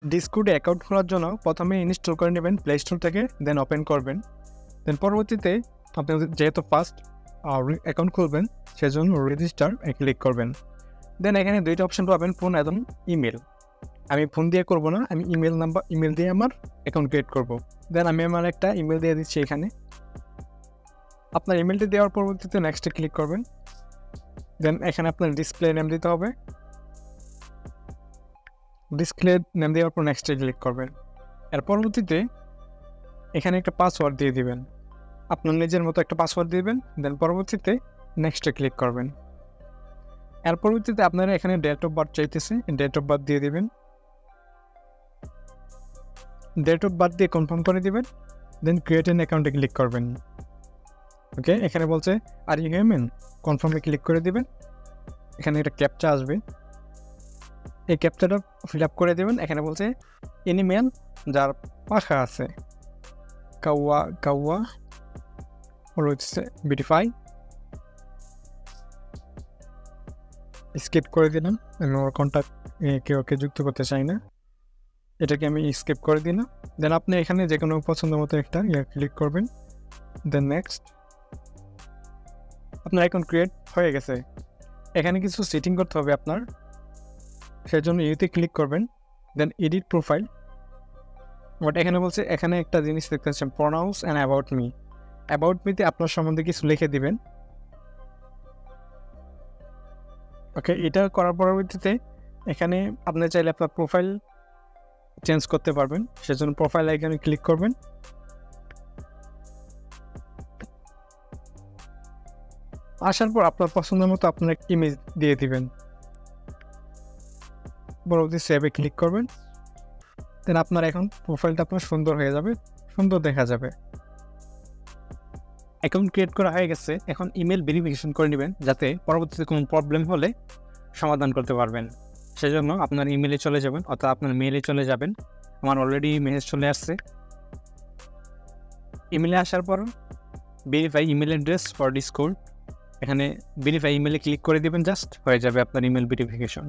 ডিসকর্ডে account খোলার জন্য প্রথমে ইনস্টল করে নেবেন প্লে স্টোর থেকে, দেন ওপেন করবেন। দেন পরবর্তীতে আপনি যেহেতু ফার্স্ট অ্যাকাউন্ট খুলবেন সেজন্য রেজিস্টার ক্লিক করবেন। দেন এখানে দুইটা অপশন পাবেন, ফোন এবং ইমেল। আমি ফোন দিয়ে করব না, আমি ইমেল দিয়ে আমার অ্যাকাউন্ট ক্রিয়েট করব। দেন আমি আমার একটা ইমেল দিয়ে দিচ্ছি এখানে। আপনার ইমেলটি দেওয়ার পরবর্তীতে নেক্সটে ক্লিক করবেন। দেন এখানে আপনার ডিসপ্লে নেম দিতে হবে। ডিসপ্লে নেম দেওয়ার পর নেক্সটে ক্লিক করবেন। এর পরবর্তীতে এখানে একটা পাসওয়ার্ড দিয়ে দিবেন, আপনার নিজের মতো একটা পাসওয়ার্ড দিবেন। দেন পরবর্তীতে নেক্সটে ক্লিক করবেন। এর পরবর্তীতে আপনারা এখানে ডেট অফ বার্থ চাইতেছে, ডেট অফ বার্থ দিয়ে দিবেন। ডেট অফ বার্থ দিয়ে কনফার্ম করে দিবেন। দেন ক্রিয়েট অ্যান অ্যাকাউন্টে ক্লিক করবেন। ওকে, এখানে বলছে আর ইউ হিউম্যান, কনফার্মে ক্লিক করে দিবেন। এখানে একটা ক্যাপচা আসবে, এই ক্যাপচাটা ফিল আপ করে দেবেন। এখানে বলছে এনিম্যাল যার পাখা আছে, কাউয়া কাউয়া রয়েছে বিউটিফাই, স্কিপ করে দিলাম। আমি ওর কন্ট্যাক্ট কেউকে যুক্ত করতে চাই না, এটাকে আমি স্কিপ করে দিলাম। দেন আপনি এখানে যে কোনো পছন্দ মতো একটা ক্লিক করবেন। দেন নেক্সট, আপনার অ্যাকাউন্ট ক্রিয়েট হয়ে গেছে। এখানে কিছু সেটিং করতে হবে আপনার, সেই জন্য ইউতে ক্লিক করবেন। দেন এডিট প্রোফাইল। বাট এখানে বলছে, এখানে একটা জিনিস দেখতে পাচ্ছেন pronouns and about me. About মিতে আপনার সম্বন্ধে কিছু লিখে দিবেন। ওকে, এটা করার পরবর্তীতে এখানে আপনি চাইলে আপনার প্রোফাইল চেঞ্জ করতে পারবেন, সেজন্য প্রোফাইল আইকনে ক্লিক করবেন। আসার পর আপনার পছন্দের মতো আপনার ইমেজ দিয়ে দিবেন। পরবর্তী সেভে ক্লিক করবেন। দেন আপনার এখন প্রোফাইলটা আপনার সুন্দর হয়ে যাবে, সুন্দর দেখা যাবে। অ্যাকাউন্ট ক্রিয়েট করা হয়ে গেছে। এখন ইমেল ভেরিফিকেশন করে নেবেন, যাতে পরবর্তীতে কোনো প্রবলেম হলে সমাধান করতে পারবেন। সেজন্য আপনার ইমেলে চলে যাবেন, অর্থাৎ আপনার মেইলে চলে যাবেন। আমার অলরেডি মেসেজ চলে আসছে। ইমেলে আসার পর verify email address for Discord, এখানে ভেরিফাই ইমেলে ক্লিক করে দেবেন, জাস্ট হয়ে যাবে আপনার ইমেল ভেরিফিকেশন।